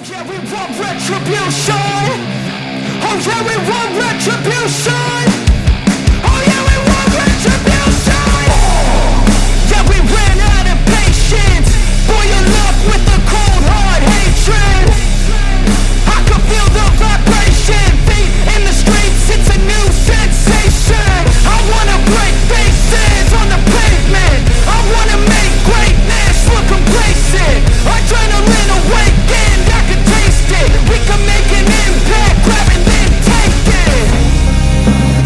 yeah, we want retribution. Oh yeah, we want retribution. Oh yeah, we want retribution. Yeah, we ran out of patience. Boil up with the cold hard hatred. I can feel the vibration. Feet in the streets, it's a new sensation. I wanna break faces on the pavement. I wanna make greatness look complacent. Adrenaline awakened, I can taste it. We can make an impact, grab and then take it.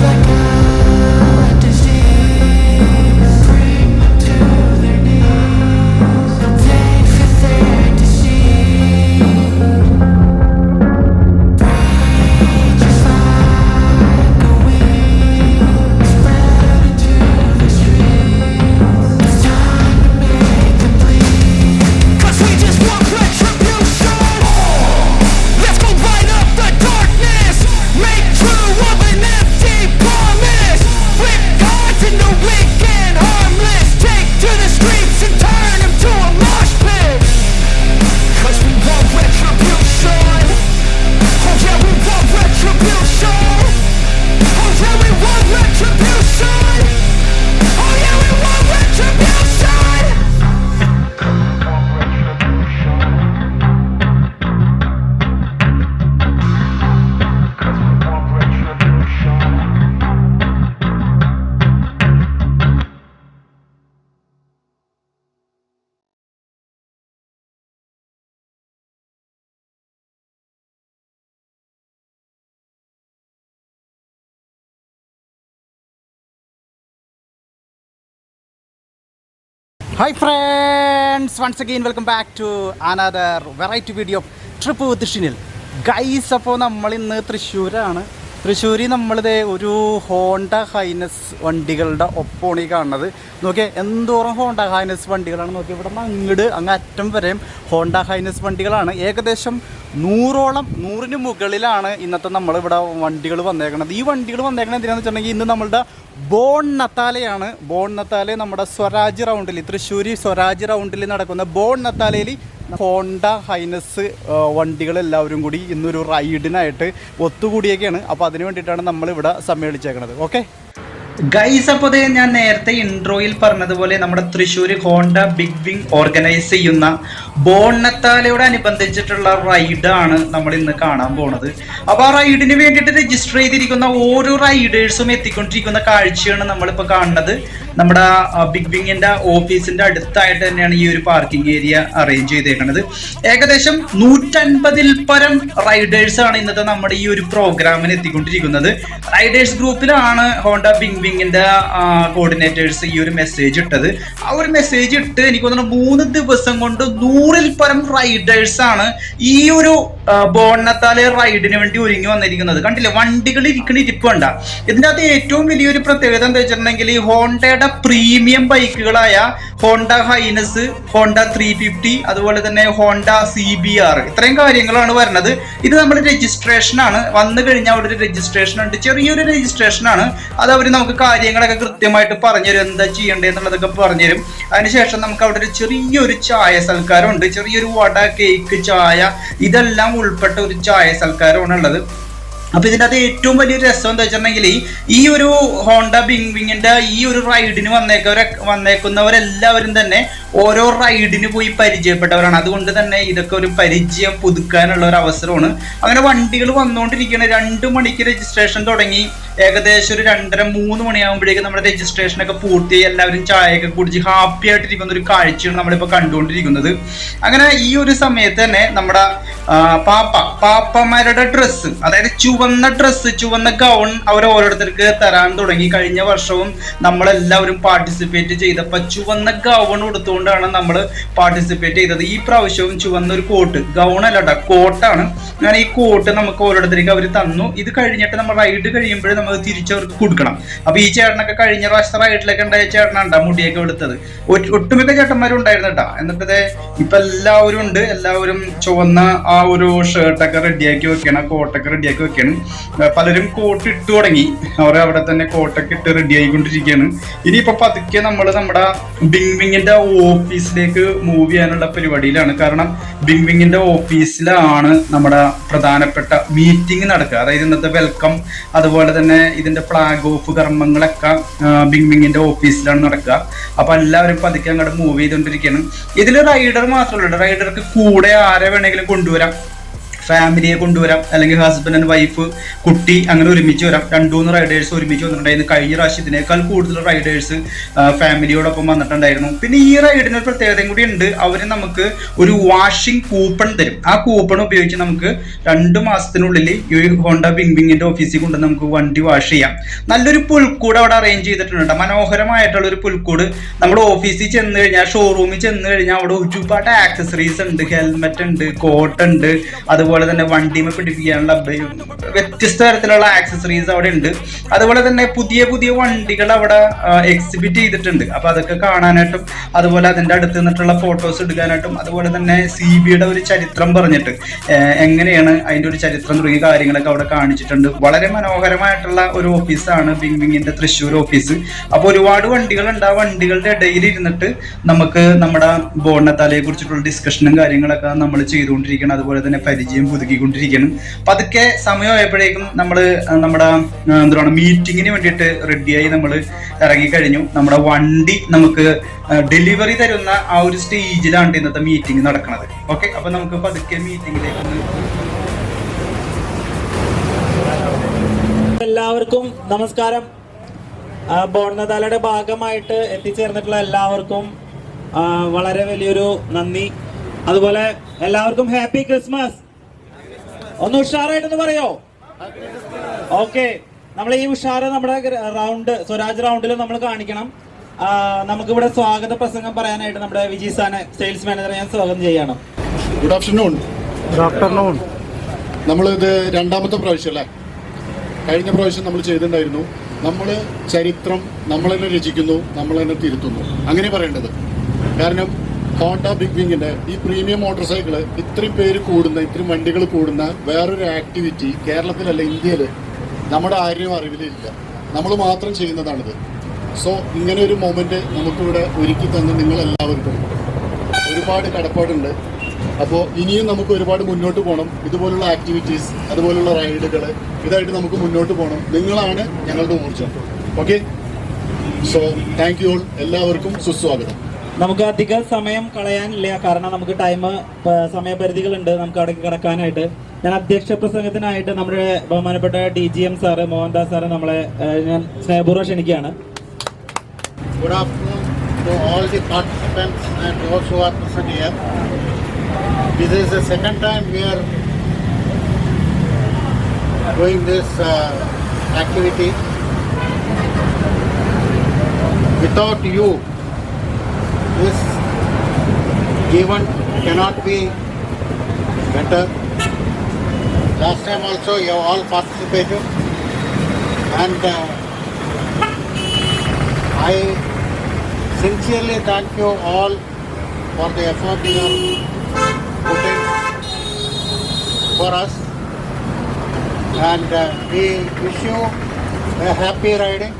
Like a disease, bring them to their knees. Take for their disease. Just like a wind, spread into the streets. It's time to make them bleed. 'Cause we just want retribution. Let's go light up the darkness. Make true of an empty promise. Flip cards into weak and harmless. Take to the streets and turn them to a mosh pit. 'Cause we want retribution. Oh yeah, we want retribution. Oh yeah, we want retribution. Oh yeah, we want retribution. Hi friends, once again welcome back to another variety video of Trip with Shinil. Guys, അപ്പോൾ നമ്മളിന്ന് തൃശ്ശൂരാണ്. തൃശ്ശൂരിൽ നമ്മളിത് ഒരു Honda highness വണ്ടികളുടെ ഒപ്പമാണ് ഈ കാണുന്നത്. നോക്കിയാൽ എന്തോരം ഹോണ്ട ഹൈനസ് വണ്ടികളാണ്. നോക്കിയാൽ ഇവിടെ നിന്ന് അങ്ങ് അറ്റം വരെയും ഹോണ്ട ഹൈനസ് വണ്ടികളാണ്. ഏകദേശം 100ന് മുകളിലാണ് ഇന്നത്തെ നമ്മളിവിടെ വണ്ടികൾ വന്നേക്കണത്. ഈ വണ്ടികൾ വന്നേക്കണത് എന്തിനാണെന്ന് വെച്ചിട്ടുണ്ടെങ്കിൽ ഇന്ന് നമ്മളുടെ ബോൺ നത്താലയാണ്. ബോൺ നത്താല നമ്മുടെ സ്വരാജ് റൗണ്ടിൽ, തൃശ്ശൂർ സ്വരാജ് റൗണ്ടിൽ നടക്കുന്ന ബോൺ നത്താലയിൽ ഹോണ്ട ഹൈനസ് വണ്ടികളെല്ലാവരും കൂടി ഇന്നൊരു റൈഡിനായിട്ട് ഒത്തുകൂടിയൊക്കെയാണ്. അപ്പോൾ അതിന് വേണ്ടിയിട്ടാണ് നമ്മളിവിടെ സമ്മേളിച്ചേക്കണത്. ഓക്കെ ഗൈസ്, അപ്പോൾ ഞാൻ നേരത്തെ ഇൻട്രോയിൽ പറഞ്ഞതുപോലെ നമ്മുടെ Thrissur Honda big wing organise ചെയ്യുന്ന ബോണത്താലയോട് അനുബന്ധിച്ചിട്ടുള്ള റൈഡാണ് നമ്മൾ ഇന്ന് കാണാൻ പോണത്. അപ്പോൾ ആ റൈഡിന് വേണ്ടിയിട്ട് രജിസ്റ്റർ ചെയ്തിരിക്കുന്ന ഓരോ റൈഡേഴ്സും എത്തിക്കൊണ്ടിരിക്കുന്ന കാഴ്ചയാണ് നമ്മളിപ്പോൾ കാണുന്നത്. നമ്മുടെ ബിഗ് വിങ്ങിന്റെ ഓഫീസിന്റെ അടുത്തായിട്ട് തന്നെയാണ് ഈ ഒരു പാർക്കിംഗ് ഏരിയ അറേഞ്ച് ചെയ്തേക്കുന്നത്. ഏകദേശം 150ൽ പരം റൈഡേഴ്സ് ആണ് ഇന്നത്തെ നമ്മുടെ ഈ ഒരു പ്രോഗ്രാമിന് എത്തിക്കൊണ്ടിരിക്കുന്നത്. റൈഡേഴ്സ് ഗ്രൂപ്പിലാണ് ഹോണ്ട ബിഗ് വിങ്ങിന്റെ കോർഡിനേറ്റേഴ്സ് ഈ ഒരു മെസ്സേജ് ഇട്ടത്. ആ ഒരു മെസ്സേജ് ഇട്ട് എനിക്ക് തോന്നുന്നു 3 ദിവസം കൊണ്ട് 100ൽ പരം റൈഡേഴ്സ് ആണ് ഈ ഒരു ബോണത്താലെ റൈഡിന് വേണ്ടി ഒരുങ്ങി വന്നിരിക്കുന്നത്. കണ്ടില്ലേ, വണ്ടികൾ ഇരിക്കണ ഇരിപ്പ് കണ്ട. ഇതിൻ്റെ അകത്ത് ഏറ്റവും വലിയൊരു പ്രത്യേകത എന്താ വെച്ചിട്ടുണ്ടെങ്കിൽ ഈ ഹോണ്ടയുടെ പ്രീമിയം ബൈക്കുകളായ ഹോണ്ട ഹൈനസ്, ഹോണ്ട 350, അതുപോലെ തന്നെ ഹോണ്ട CBR, ഇത്രയും കാര്യങ്ങളാണ് വരുന്നത്. ഇത് നമ്മുടെ രജിസ്ട്രേഷൻ ആണ്. വന്നു കഴിഞ്ഞാൽ അവിടെ ഒരു രജിസ്ട്രേഷൻ ഉണ്ട്, ചെറിയൊരു രജിസ്ട്രേഷൻ ആണ്. അത് അവർ നമുക്ക് കാര്യങ്ങളൊക്കെ കൃത്യമായിട്ട് പറഞ്ഞുതരും, എന്താ ചെയ്യേണ്ടത് എന്നുള്ളതൊക്കെ പറഞ്ഞുതരും. അതിനുശേഷം നമുക്ക് അവിടെ ഒരു ചെറിയൊരു ചായ സൽക്കാരമുണ്ട്. ചെറിയൊരു വട, കേക്ക്, ചായ ഇതെല്ലാം ഉൾപ്പെട്ട ഒരു ചായ സൽക്കാരമാണ് ഉള്ളത്. അപ്പൊ ഇതിൻ്റെ അത് ഏറ്റവും വലിയൊരു രസം എന്താ വെച്ചിട്ടുണ്ടെങ്കിൽ ഈ ഒരു ഹോണ്ട ബിഗ് വിങ്ങിന്റെ ഈ ഒരു റൈഡിന് വന്നേക്കുന്നവരെല്ലാവരും തന്നെ ഓരോ റൈഡിന് പോയി പരിചയപ്പെട്ടവരാണ്. അതുകൊണ്ട് തന്നെ ഇതൊക്കെ ഒരു പരിചയം പുതുക്കാനുള്ള ഒരു അവസരമാണ്. അങ്ങനെ വണ്ടികൾ വന്നുകൊണ്ടിരിക്കുകയാണ്. 2 മണിക്ക് രജിസ്ട്രേഷൻ തുടങ്ങി. ഏകദേശം ഒരു 2:30-3 മണിയാകുമ്പോഴേക്കും നമ്മുടെ രജിസ്ട്രേഷനൊക്കെ പൂർത്തിയായി എല്ലാവരും ചായയൊക്കെ കുടിച്ച് ഹാപ്പി ആയിട്ടിരിക്കുന്ന ഒരു കാഴ്ചയാണ് നമ്മളിപ്പോൾ കണ്ടുകൊണ്ടിരിക്കുന്നത്. അങ്ങനെ ഈ ഒരു സമയത്ത് തന്നെ നമ്മുടെ പാപ്പമാരുടെ ഡ്രസ്സ്, അതായത് ചുവന്ന ഡ്രസ്സ്, ചുവന്ന ഗൗൺ അവർ ഓരോരുത്തർക്ക് തരാൻ തുടങ്ങി. കഴിഞ്ഞ വർഷവും നമ്മളെല്ലാവരും പാർട്ടിസിപ്പേറ്റ് ചെയ്തപ്പോൾ ചുവന്ന ഗൗൺ കൊടുത്തുകൊണ്ടാണ് നമ്മൾ പാർട്ടിസിപ്പേറ്റ് ചെയ്തത്. ഈ പ്രാവശ്യവും ചുവന്ന ഒരു കോട്ട്, ഗൗൺ അല്ലട്ടോ, കോട്ടാണ്. അങ്ങനെ ഈ കോട്ട് നമുക്ക് ഓരോരുത്തർക്ക് അവർ തന്നു. ഇത് കഴിഞ്ഞിട്ട് നമ്മൾ റൈഡ് കഴിയുമ്പോഴേ നമ്മൾ തിരിച്ചവർക്ക് കൊടുക്കണം. അപ്പൊ ഈ ചേട്ടനൊക്കെ കഴിഞ്ഞ പ്രാവശ്യത്തെ റൈഡിലൊക്കെ ഉണ്ടായ ചേട്ടനാണ്ടാ മുടിയൊക്കെ എടുത്തത്. ഒട്ടുമിക്ക ചേട്ടന്മാരും ഉണ്ടായിരുന്നു കേട്ടാ. എന്നിട്ട് ഇപ്പൊ എല്ലാവരും ഉണ്ട്. എല്ലാവരും ചുവന്ന ആ ആ ഒരു ഷർട്ടൊക്കെ റെഡിയാക്കി വെക്കണം, കോട്ടൊക്കെ റെഡിയാക്കി വെക്കണം. പലരും കോട്ട് ഇട്ട് തുടങ്ങി, അവർ അവിടെ തന്നെ കോട്ടൊക്കെ ഇട്ട് റെഡി ആയിക്കൊണ്ടിരിക്കുകയാണ്. ഇനിയിപ്പോ പതുക്കെ നമ്മൾ നമ്മുടെ ബിങ് വിങ്ങിന്റെ ഓഫീസിലേക്ക് മൂവ് ചെയ്യാനുള്ള പരിപാടിയിലാണ്. കാരണം ബിങ് വിങ്ങിന്റെ ഓഫീസിലാണ് നമ്മുടെ പ്രധാനപ്പെട്ട മീറ്റിംഗ് നടക്കുക. അതായത് ഇന്നത്തെ വെൽക്കം, അതുപോലെ തന്നെ ഇതിന്റെ ഫ്ലാഗ് ഓഫ് കർമ്മങ്ങളൊക്കെ ബിങ് വിങ്ങിന്റെ ഓഫീസിലാണ് നടക്കുക. അപ്പൊ എല്ലാവരും പതുക്കെ അങ്ങോട്ട് മൂവ് ചെയ്തുകൊണ്ടിരിക്കുകയാണ്. ഇതിൽ റൈഡർ മാത്രമല്ല, റൈഡർക്ക് കൂടെ ആരെ വേണമെങ്കിലും കൊണ്ടുവരാം. ഫാമിലിയെ കൊണ്ടുവരാം, അല്ലെങ്കിൽ ഹസ്ബൻഡ് ആൻഡ് വൈഫ്, കുട്ടി, അങ്ങനെ ഒരുമിച്ച് വരാം. 2-3 റൈഡേഴ്സ് ഒരുമിച്ച് വന്നിട്ടുണ്ടായിരുന്നു. കഴിഞ്ഞ പ്രാവശ്യം ഇതിനേക്കാൾ കൂടുതൽ റൈഡേഴ്സ് ഫാമിലിയോടൊപ്പം വന്നിട്ടുണ്ടായിരുന്നു. പിന്നെ ഈ റൈഡിന് ഒരു പ്രത്യേകതയും കൂടി ഉണ്ട്. അവർ നമുക്ക് ഒരു വാഷിംഗ് കൂപ്പൺ തരും. ആ കൂപ്പൺ ഉപയോഗിച്ച് നമുക്ക് 2 മാസത്തിനുള്ളിൽ ഈ ഹോണ്ട ബിങ് വിങ്ങിന്റെ ഓഫീസിൽ കൊണ്ട് നമുക്ക് വണ്ടി വാഷ് ചെയ്യാം. നല്ലൊരു പുൽക്കൂട് അവിടെ അറേഞ്ച് ചെയ്തിട്ടുണ്ട്. മനോഹരമായിട്ടുള്ള ഒരു പുൽക്കൂട്. നമ്മുടെ ഓഫീസിൽ ചെന്ന് കഴിഞ്ഞാൽ, ഷോറൂമിൽ ചെന്ന് കഴിഞ്ഞാൽ അവിടെ ഒരുപാട് ആക്സസറീസ് ഉണ്ട്. ഹെൽമെറ്റ് ഉണ്ട്, കോട്ട് ഉണ്ട്, അതുപോലെ തന്നെ വണ്ടിമ പിടിപ്പിക്കാനുള്ള വ്യത്യസ്ത തരത്തിലുള്ള ആക്സസറീസ് അവിടെ ഉണ്ട്. അതുപോലെ തന്നെ പുതിയ പുതിയ വണ്ടികൾ അവിടെ എക്സിബിറ്റ് ചെയ്തിട്ടുണ്ട്. അപ്പൊ അതൊക്കെ കാണാനായിട്ടും, അതുപോലെ അതിന്റെ അടുത്ത് നിന്നിട്ടുള്ള ഫോട്ടോസ് എടുക്കാനായിട്ടും, അതുപോലെ തന്നെ CBയുടെ ഒരു ചരിത്രം പറഞ്ഞിട്ട് എങ്ങനെയാണ് അതിന്റെ ഒരു ചരിത്രം തുടങ്ങിയ കാര്യങ്ങളൊക്കെ അവിടെ കാണിച്ചിട്ടുണ്ട്. വളരെ മനോഹരമായിട്ടുള്ള ഒരു ഓഫീസാണ് ബിങ് വിങ്ങിന്റെ തൃശ്ശൂർ ഓഫീസ്. അപ്പൊ ഒരുപാട് വണ്ടികളുണ്ട്. ആ വണ്ടികളുടെ ഇടയിൽ ഇരുന്നിട്ട് നമുക്ക് നമ്മുടെ ബോണത്താലയെ കുറിച്ചിട്ടുള്ള ഡിസ്കഷനും കാര്യങ്ങളൊക്കെ നമ്മൾ ചെയ്തുകൊണ്ടിരിക്കണം. അതുപോലെ തന്നെ പരിചയം പുതുക്കിക്കൊണ്ടിരിക്കണം. പതുക്കെ സമയമായപ്പോഴേക്കും നമ്മൾ നമ്മുടെ എന്താണ് മീറ്റിങ്ങിന് വേണ്ടിയിട്ട് റെഡിയായി നമ്മൾ ഇറങ്ങിക്കഴിഞ്ഞു. നമ്മുടെ വണ്ടി നമുക്ക് ഡെലിവറി തരുന്ന ആ ഒരു സ്റ്റേജിലാണ് ഇന്നത്തെ മീറ്റിംഗ് നടക്കുന്നത്. ഓക്കെ, അപ്പൊ നമുക്ക് പതുക്കെ മീറ്റിംഗിലേക്ക് എല്ലാവർക്കും നമസ്കാരം. ബോണത്താലയുടെ ഭാഗമായിട്ട് എത്തിച്ചേർന്നിട്ടുള്ള എല്ലാവർക്കും വളരെ വലിയൊരു നന്ദി. അതുപോലെ എല്ലാവർക്കും ഹാപ്പി ക്രിസ്മസ്. ഒന്ന് ഉഷാറായിട്ടൊന്ന് പറയോ? ഓക്കെ, നമ്മൾ ഈ ഉഷാറ് നമ്മുടെ സ്വരാജ് റൗണ്ടിൽ നമ്മൾ കാണിക്കണം. നമുക്കിവിടെ സ്വാഗത പ്രസംഗം പറയാനായിട്ട് നമ്മുടെ വിജയ് സാനെ, സെയിൽസ് മാനേജറെ ഞാൻ സ്വാഗതം ചെയ്യണം. Good afternoon. Good afternoon. നമ്മളിത് 2ാമത്തെ പ്രാവശ്യം അല്ലേ? കഴിഞ്ഞ പ്രാവശ്യം നമ്മൾ ചെയ്തിട്ടുണ്ടായിരുന്നു. നമ്മൾ ചരിത്രം നമ്മൾ തന്നെ രചിക്കുന്നു, നമ്മൾ തന്നെ തിരുത്തുന്നു, അങ്ങനെ പറയേണ്ടത്. കാരണം ഹോണ്ട ബിഗ് വിങ്ങിന്റെ ഈ പ്രീമിയം മോട്ടോർ സൈക്കിള് ഇത്രയും പേര് കൂടുന്ന, ഇത്രയും വണ്ടികൾ കൂടുന്ന വേറൊരു ആക്ടിവിറ്റി കേരളത്തിലല്ല, ഇന്ത്യയിൽ നമ്മുടെ ആരെയും അറിവിലില്ല. നമ്മൾ മാത്രം ചെയ്യുന്നതാണിത്. സോ ഇങ്ങനെ ഒരു മൊമെന്റ് നമുക്കിവിടെ ഒരുക്കി തന്ന നിങ്ങളെല്ലാവർക്കും ഒരുപാട് കടപ്പാടുണ്ട്. അപ്പോൾ ഇനിയും നമുക്ക് ഒരുപാട് മുന്നോട്ട് പോകണം. ഇതുപോലുള്ള ആക്ടിവിറ്റീസ്, അതുപോലുള്ള റൈഡുകൾ, ഇതായിട്ട് നമുക്ക് മുന്നോട്ട് പോകണം. നിങ്ങളാണ് ഞങ്ങളുടെ ഊർജ്ജം. Okay, so thank you all. എല്ലാവർക്കും സുസ്വാഗതം. നമുക്ക് അധികം സമയം കളയാനില്ല, കാരണം നമുക്ക് സമയപരിധികളുണ്ട് നമുക്ക് അവിടെ കിടക്കാനായിട്ട്. ഞാൻ അധ്യക്ഷ പ്രസംഗത്തിനായിട്ട് നമ്മുടെ ബഹുമാനപ്പെട്ട DGM സാറ്, മോഹൻദാസ് സാറ് നമ്മളെ ഞാൻ സ്നേഹപൂർവ്വം ക്ഷണിക്കുകയാണ്. Good afternoon to all the participants and those who are present here. This is the second time we are doing this activity. Without you, this event cannot be better. Last time also you have all participated, and I sincerely thank you all for the effort you are putting for us, and we wish you a happy riding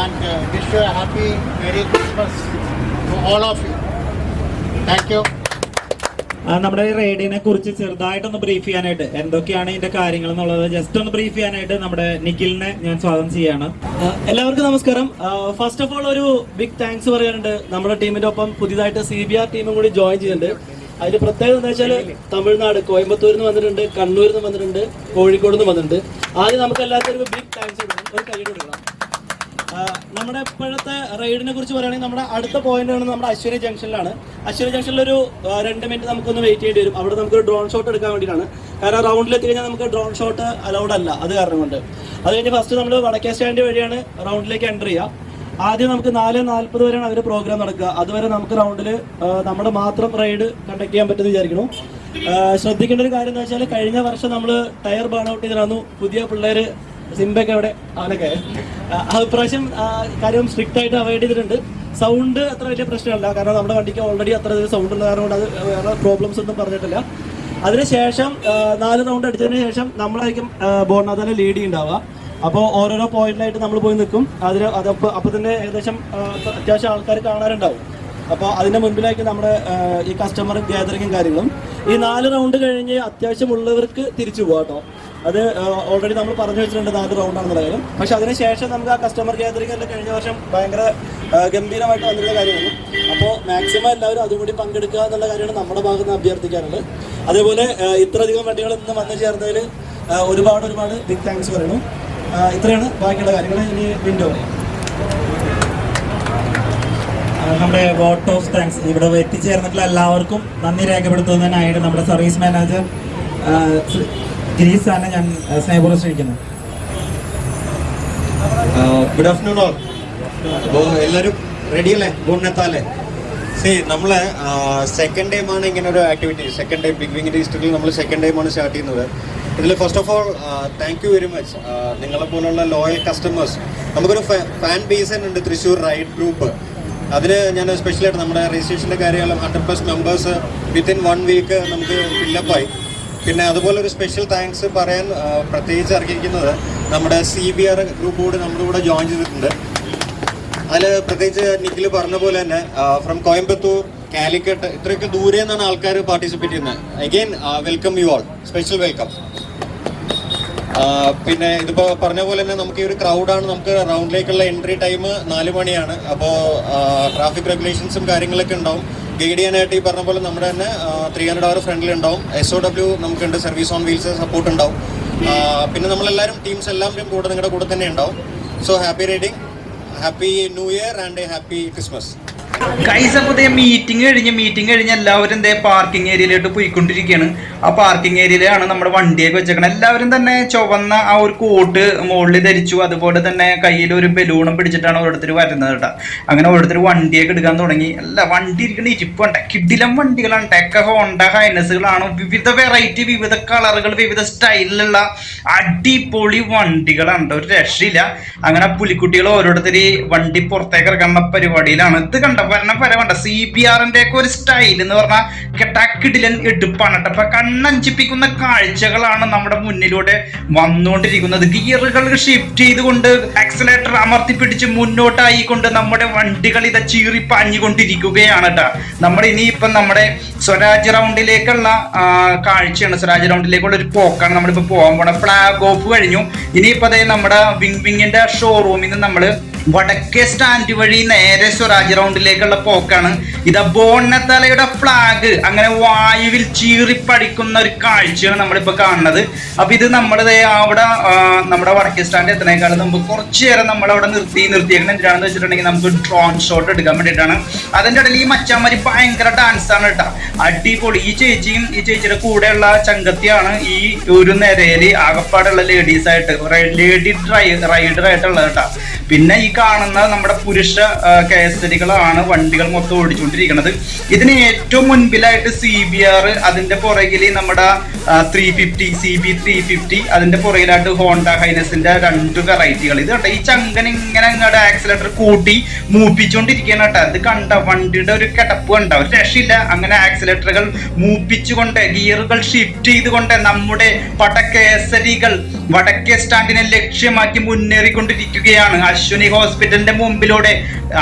and wish you a happy Merry Christmas to all of you. Thank you. നമ്മുടെ ഈ റൈഡിനെ കുറിച്ച് ചെറുതായിട്ടൊന്ന് brief ചെയ്യാനായിട്ട്, എന്തൊക്കെയാണ് ഇതിന്റെ കാര്യങ്ങൾ എന്നുള്ളത് just ഒന്ന് ബ്രീഫ് ചെയ്യാനായിട്ട് നമ്മുടെ നിഖിലിനെ ഞാൻ സ്വാഗതം ചെയ്യാണ്. എല്ലാവർക്കും നമസ്കാരം. ഫസ്റ്റ് ഓഫ് ഓൾ ഒരു ബിഗ് താങ്ക്സ് പറയാനുണ്ട്. നമ്മുടെ ടീമിന്റെ ഒപ്പം പുതിയതായിട്ട് CBR ടീമും കൂടി ജോയിൻ ചെയ്യുന്നുണ്ട്. അതിന്റെ പ്രത്യേകത എന്താ വെച്ചാൽ തമിഴ്നാട്, കോയമ്പത്തൂരിൽ നിന്ന് വന്നിട്ടുണ്ട്, കണ്ണൂരിൽ നിന്ന് വന്നിട്ടുണ്ട്, കോഴിക്കോട് നിന്ന് വന്നിട്ടുണ്ട്. ആദ്യം നമുക്ക് എല്ലാവർക്കും ഒരു ബിഗ് താങ്ക്സ് കൊടുക്കണം, ഒരു കൈ കൊടുക്കണം. നമ്മുടെ ഇപ്പോഴത്തെ റൈഡിനെ കുറിച്ച് പറയുകയാണെങ്കിൽ നമ്മുടെ അടുത്ത പോയിന്റ് ആണ് നമ്മുടെ അശ്വനി ജംഗ്ഷനിലാണ്. അശ്വനി ജംഗ്ഷനിൽ ഒരു 2 മിനിറ്റ് നമുക്കൊന്ന് വെയിറ്റ് ചെയ്യേണ്ടി വരും. അവിടെ നമുക്കൊരു ഡ്രോൺ ഷോട്ട് എടുക്കാൻ വേണ്ടിയിട്ടാണ്. കാരണം റൗണ്ടിലെത്തി കഴിഞ്ഞാൽ നമുക്ക് ഡ്രോൺ ഷോട്ട് അലൗഡ് അല്ല, അത് കാരണം കൊണ്ട്. അത് കഴിഞ്ഞ് ഫസ്റ്റ് നമ്മൾ വടക്കേ സ്റ്റാൻഡ് വഴിയാണ് റൗണ്ടിലേക്ക് എൻ്റർ ചെയ്യുക. ആദ്യം നമുക്ക് 4:40 വരെയാണ് അവർ പ്രോഗ്രാം നടക്കുക. അതുവരെ നമുക്ക് റൗണ്ടിൽ നമ്മുടെ മാത്രം റൈഡ് കണ്ടക്ട് ചെയ്യാൻ പറ്റുമെന്ന് വിചാരിക്കണം. ശ്രദ്ധിക്കേണ്ട ഒരു കാര്യം എന്താ വെച്ചാൽ, കഴിഞ്ഞ വർഷം നമ്മൾ ടയർ ബേൺ ഔട്ട് ചെയ്തിരുന്നു. പുതിയ പിള്ളേർ സിംബൊക്കെ അവിടെ അവനൊക്കെ അഭിപ്രായം കാര്യം സ്ട്രിക്റ്റ് ആയിട്ട് അവോയ്ഡ് ചെയ്തിട്ടുണ്ട്. സൗണ്ട് അത്ര വലിയ പ്രശ്നമല്ല, കാരണം നമ്മുടെ വണ്ടിക്ക് ഓൾറെഡി അത്ര സൗണ്ട് ഉള്ള കാരണം കൊണ്ട് അത് വേറെ പ്രോബ്ലംസ് ഒന്നും പറഞ്ഞിട്ടില്ല. അതിനുശേഷം 4 റൗണ്ട് അടിച്ചതിന് ശേഷം നമ്മളായിരിക്കും ബോർണാതാല ലീഡ് ഉണ്ടാവുക. അപ്പോൾ ഓരോരോ പോയിന്റിലായിട്ട് നമ്മൾ പോയി നിൽക്കും. അപ്പോൾ തന്നെ ഏകദേശം അത്യാവശ്യം ആൾക്കാർ കാണാറുണ്ടാവും. അപ്പോൾ അതിൻ്റെ മുൻപിലായിരിക്കും നമ്മുടെ ഈ കസ്റ്റമർ ഗ്യാതറിങ്ങും കാര്യങ്ങളും. ഈ 4 റൗണ്ട് കഴിഞ്ഞ് അത്യാവശ്യമുള്ളവർക്ക് തിരിച്ചു പോകാം കേട്ടോ. അത് ഓൾറെഡി നമ്മൾ പറഞ്ഞു വെച്ചിട്ടുണ്ട് 4 റൗണ്ടാണെന്നുള്ള കാര്യം. പക്ഷെ അതിനുശേഷം നമുക്ക് ആ കസ്റ്റമർ ഗ്യാതറിംഗ് എല്ലാം കഴിഞ്ഞ വർഷം ഭയങ്കര ഗംഭീരമായിട്ട് വന്നിട്ടുള്ള കാര്യമാണ്. അപ്പോൾ മാക്സിമം എല്ലാവരും അതും കൂടി പങ്കെടുക്കുക എന്നുള്ള കാര്യമാണ് നമ്മുടെ ഭാഗത്ത് നിന്ന് അഭ്യർത്ഥിക്കാറുള്ളത്. അതേപോലെ ഇത്രയധികം വണ്ടികൾ ഇന്ന് വന്നു ചേർന്നതിൽ ഒരുപാട് ബിഗ് താങ്ക്സ് പറയണം. ഇത്രയാണ് ബാക്കിയുള്ള കാര്യങ്ങൾ. ഇനി വിൻഡോ നമ്മുടെ വോട്ട് ഓഫ് താങ്ക്സ് ഇവിടെ എത്തിച്ചേർന്നിട്ടുള്ള എല്ലാവർക്കും നന്ദി രേഖപ്പെടുത്തുന്നതിനായിട്ട് നമ്മുടെ സർവീസ് മാനേജർ ഗിരീഷ് സാറിനെ ഞാൻ സ്നേഹപൂർവ്വം ക്ഷണിക്കുന്നു. Good afternoon all. അപ്പോൾ എല്ലാവരും റെഡിയല്ലേ ബോർണത്താലെ? നമ്മള് സെക്കൻഡ് ടൈമാണ് ഇങ്ങനെ ഒരു ആക്ടിവിറ്റി. സെക്കൻഡ് ടൈം ബിഗ് വിങ്ങിൻ്റെ ഹിസ്റ്ററിയിൽ നമ്മൾ സെക്കൻഡ് ടൈമാണ് സ്റ്റാർട്ട് ചെയ്യുന്നത്. ഇതിൽ first of all thank you very much നിങ്ങളെപ്പോലുള്ള ലോയൽ കസ്റ്റമേഴ്സ്. നമുക്കൊരു ഫാൻ ബേസ് ഉണ്ട് തൃശ്ശൂർ റൈഡ് ഗ്രൂപ്പ്. അതിന് ഞാൻ സ്പെഷ്യലായിട്ട് നമ്മുടെ രജിസ്ട്രേഷൻ്റെ കാര്യമെല്ലാം 100+ മെമ്പേഴ്സ് വിത്തിൻ 1 വീക്ക് നമുക്ക് ഫില്ലപ്പായി. പിന്നെ അതുപോലെ ഒരു സ്പെഷ്യൽ താങ്ക്സ് പറയാൻ പ്രത്യേകിച്ച് ഇറക്കിയിരിക്കുന്നത് നമ്മുടെ CBR ഗ്രൂപ്പ് കൂടി നമ്മുടെ കൂടെ ജോയിൻ ചെയ്തിട്ടുണ്ട്. അതിൽ പ്രത്യേകിച്ച് നിഖിൽ പറഞ്ഞ പോലെ തന്നെ ഫ്രം കോയമ്പത്തൂർ, കാലിക്കറ്റ് ഇത്രയൊക്കെ ദൂരെ നിന്നാണ് ആൾക്കാർ പാർട്ടിസിപ്പേറ്റ് ചെയ്യുന്നത്. Again welcome you all, special welcome. പിന്നെ ഇതിപ്പോൾ പറഞ്ഞ പോലെ തന്നെ നമുക്ക് ഈ ഒരു ക്രൗഡാണ്. നമുക്ക് റൗണ്ടിലേക്കുള്ള എൻട്രി ടൈം 4 മണിയാണ്. അപ്പോൾ ട്രാഫിക് റെഗുലേഷൻസും കാര്യങ്ങളൊക്കെ ഉണ്ടാവും. ഗൈഡ് ചെയ്യാനായിട്ട് ഈ പറഞ്ഞ പോലെ നമ്മുടെ തന്നെ 300 hour ഫ്രണ്ടിൽ ഉണ്ടാവും. SOW നമുക്കുണ്ട്, സർവീസ് ഓൺ വീൽസ് സപ്പോർട്ട് ഉണ്ടാവും. പിന്നെ നമ്മളെല്ലാവരും ടീംസ് എല്ലാവരും കൂടെ നിങ്ങളുടെ കൂടെ തന്നെ ഉണ്ടാവും. So happy riding, happy new year and happy Christmas. Guys, അപ്പോൾ മീറ്റിംഗ് കഴിഞ്ഞ് എല്ലാവരും പാർക്കിംഗ് ഏരിയയിലോട്ട് പോയിക്കൊണ്ടിരിക്കുകയാണ്. ആ പാർക്കിംഗ് ഏരിയയിലാണ് നമ്മുടെ വണ്ടിയൊക്കെ വെച്ചേക്കണം. എല്ലാവരും തന്നെ ചുവന്ന ആ ഒരു കോട്ട് മുകളിൽ ധരിച്ചു. അതുപോലെ തന്നെ കയ്യിൽ ഒരു ബലൂണും പിടിച്ചിട്ടാണ് ഓരോരുത്തർ വരുന്നത് കേട്ടോ. അങ്ങനെ ഓരോരുത്തർ വണ്ടിയൊക്കെ എടുക്കാൻ തുടങ്ങി. അല്ല, വണ്ടി ഇരിക്കുന്ന ഇരിപ്പുണ്ട്, കിടിലം വണ്ടികളാണ്. ടെക്ക ഹോണ്ട ഹൈനസുകളാണ്. വിവിധ വെറൈറ്റി, വിവിധ കളറുകൾ, വിവിധ സ്റ്റൈലിലുള്ള അടിപൊളി വണ്ടികളാണ്. ഒരു രക്ഷയില്ല. അങ്ങനെ പുലിക്കുട്ടികൾ ഓരോരുത്തർ വണ്ടി പുറത്തേക്ക് ഇറക്കുന്ന പരിപാടിയിലാണ്. ഇത് കണ്ട വരണ്ട CBRന്റെ ഒക്കെ ഒരു സ്റ്റൈൽ എന്ന് പറഞ്ഞാൽ കെട്ടാക്കിടിലൻ എടുപ്പാണ് കേട്ടോ. അപ്പൊ കണ്ണഞ്ചിപ്പിക്കുന്ന കാഴ്ചകളാണ് നമ്മുടെ മുന്നിലൂടെ വന്നുകൊണ്ടിരിക്കുന്നത്. ഗിയറുകൾ ഷിഫ്റ്റ് ചെയ്തുകൊണ്ട് ആക്സിലേറ്റർ അമർത്തി പിടിച്ച് മുന്നോട്ടായിക്കൊണ്ട് നമ്മുടെ വണ്ടികൾ ഇത് ചീറിപ്പാഞ്ഞുകൊണ്ടിരിക്കുകയാണ് കേട്ടോ. നമ്മൾ ഇനിയിപ്പം നമ്മുടെ സ്വരാജ് റൗണ്ടിലേക്കുള്ള കാഴ്ചയാണ്. സ്വരാജ് റൗണ്ടിലേക്കുള്ള ഒരു പോക്കാണ് നമ്മളിപ്പോൾ പോകാൻ പോണ. ഫ്ലാഗ് ഓഫ് കഴിഞ്ഞു. ഇനിയിപ്പോൾ അതേ നമ്മുടെ വിങ്ങിന്റെ ഷോറൂമിൽ നിന്ന് നമ്മൾ വടക്കേ സ്റ്റാൻഡ് വഴി നേരെ സ്വരാജ് റൗണ്ടിലേക്കുള്ള പോക്കാണ്. ഇത് ബോർണത്താലയുടെ ഫ്ലാഗ് അങ്ങനെ വായുവിൽ ചീറിപ്പടിക്കുന്ന ഒരു കാഴ്ചയാണ് നമ്മളിപ്പോൾ കാണുന്നത്. അപ്പൊ ഇത് അവിടെ നമ്മുടെ വടക്കേ സ്റ്റാൻഡ് എത്തുന്നേക്കാളും മുമ്പ് കുറച്ചു നേരം നമ്മളവിടെ നിർത്തിയേക്കുന്നത് എന്തിനാണെന്ന് വെച്ചിട്ടുണ്ടെങ്കിൽ നമുക്ക് ഡ്രോൺ ഷോട്ട് എടുക്കാൻ വേണ്ടിയിട്ടാണ്. അതിൻ്റെ ഇടയിൽ ഈ മച്ചാമാരി ഭയങ്കര ഡാൻസ് ആണ് കേട്ടോ, അടിപൊളി. ഈ ചേച്ചിയുടെ കൂടെയുള്ള ചങ്കത്തിയാണ് ഈ ഒരു നിരയിൽ ആകപ്പാടുള്ള ലേഡീസായിട്ട് ലേഡി റൈഡർ ആയിട്ടുള്ളത് കേട്ടോ. പിന്നെ ഈ കാണുന്ന നമ്മുടെ പുരുഷ കേസരികളാണ് വണ്ടികൾ മൊത്തം ഓടിച്ചുകൊണ്ടിരിക്കുന്നത്. ഇതിന് ഏറ്റവും മുൻപിലായിട്ട് CBR, അതിന്റെ പുറകിൽ നമ്മുടെ 350 CB 350, അതിന്റെ പുറകിലായിട്ട് ഹോണ്ട ഹൈനസിന്റെ 2 വെറൈറ്റികൾ. ഇത് കണ്ട ഈ ചങ്കൻ ഇങ്ങനെ അങ്ങോട്ട് ആക്സിലേറ്റർ കൂട്ടി മൂപ്പിച്ചുകൊണ്ടിരിക്കുകയാണ് കേട്ടോ. ഇത് കണ്ട വണ്ടിയുടെ ഒരു കിടപ്പ് കണ്ട, ഒരു രക്ഷയില്ല. അങ്ങനെ ആക്സിലേറ്ററുകൾ മൂപ്പിച്ചുകൊണ്ട് ഗിയറുകൾ ഷിഫ്റ്റ് ചെയ്തുകൊണ്ട് നമ്മുടെ പടക്കേസരികൾ വടക്കേ സ്റ്റാൻഡിനെ ലക്ഷ്യമാക്കി മുന്നേറിക്കൊണ്ടിരിക്കുകയാണ്. അശ്വിനി ഹോസ്പിറ്റലിന്റെ മുമ്പിലൂടെ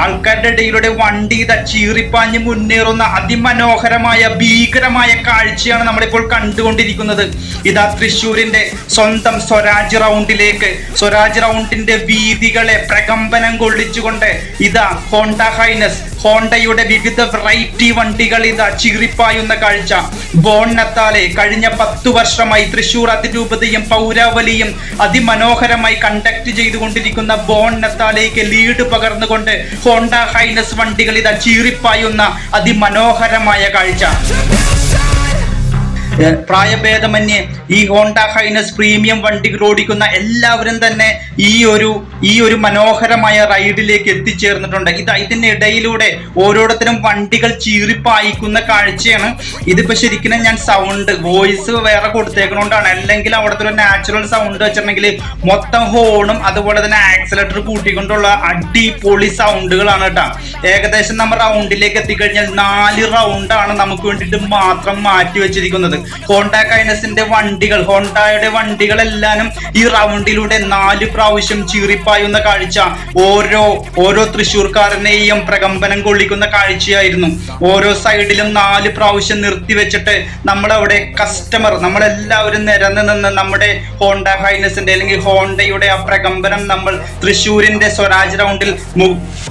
ആൾക്കാരുടെ ഇടയിലൂടെ വണ്ടി ചീറിപ്പാഞ്ഞ് മുന്നേറുന്ന അതിമനോഹരമായ ഭീകരമായ കാഴ്ചയാണ് നമ്മളിപ്പോൾ കണ്ടുകൊണ്ടിരിക്കുന്നത്. ഇതാ തൃശ്ശൂരിന്റെ സ്വന്തം സ്വരാജ് റൗണ്ടിലേക്ക്, സ്വരാജ് റൗണ്ടിന്റെ വീതികളെ പ്രകമ്പനം കൊള്ളിച്ചുകൊണ്ട് ഇതാ ഹോണ്ട ഹൈനസ്, ഹോണ്ടയുടെ വിവിധ വെറൈറ്റി വണ്ടികൾ ഇതാ ചീറിപ്പായുന്ന കാഴ്ച. ബോർണത്താലെ കഴിഞ്ഞ 10 വർഷമായി തൃശ്ശൂർ അതിരൂപതയും പൗരാവലിയും അതിമനോഹരമായി കണ്ടക്ട് ചെയ്തുകൊണ്ടിരിക്കുന്ന ബോർണത്താലേക്ക് ലീഡ് പകർന്നുകൊണ്ട് ഹോണ്ട ഹൈനസ് വണ്ടികൾ ഇതാ ചീറിപ്പായുന്ന അതിമനോഹരമായ കാഴ്ച. പ്രായഭേദമന്യേ ഈ ഹോണ്ട ഹൈനസ് പ്രീമിയം വണ്ടികൾ ഓടിക്കുന്ന എല്ലാവരും തന്നെ ഈ ഒരു മനോഹരമായ റൈഡിലേക്ക് എത്തിച്ചേർന്നിട്ടുണ്ട്. ഇതിനിടയിലൂടെ ഓരോരുത്തരും വണ്ടികൾ ചീറിപ്പായിക്കുന്ന കാഴ്ചയാണ്. ഇതിപ്പോ ശരിക്കും ഞാൻ വോയിസ് വേറെ കൊടുത്തേക്കണോണ്ടാണ്. അല്ലെങ്കിൽ അവിടുത്തെ ഒരു നാച്ചുറൽ സൗണ്ട് വെച്ചിട്ടുണ്ടെങ്കിൽ മൊത്തം ഹോണും അതുപോലെ തന്നെ ആക്സിലേറ്റർ കൂട്ടിക്കൊണ്ടുള്ള അടിപൊളി സൗണ്ടുകളാണ് കേട്ടോ. ഏകദേശം നമ്മൾ റൗണ്ടിലേക്ക് എത്തിക്കഴിഞ്ഞാൽ 4 റൗണ്ടാണ് നമുക്ക് വേണ്ടിയിട്ട് മാത്രം മാറ്റി വെച്ചിരിക്കുന്നത്. ഹോണ്ട കൈനസിന്റെ വണ്ടികൾ, ഹോണ്ടയുടെ വണ്ടികളെല്ലാനും ഈ റൗണ്ടിലൂടെ 4 പ്രാവശ്യം ചീറിപ്പായുന്ന കാഴ്ച ഓരോ തൃശ്ശൂർക്കാരനെയും പ്രകമ്പനം കൊള്ളിക്കുന്ന കാഴ്ചയായിരുന്നു. ഓരോ സൈഡിലും 4 പ്രാവശ്യം നിർത്തിവെച്ചിട്ട് നമ്മളവിടെ കസ്റ്റമർ, നമ്മളെല്ലാവരും നിരന്ന് നിന്ന് നമ്മുടെ ഹോണ്ട ഹൈനസിന്റെ അല്ലെങ്കിൽ ഹോണ്ടയുടെ ആ പ്രകമ്പനം നമ്മൾ തൃശ്ശൂരിന്റെ സ്വരാജ് റൗണ്ടിൽ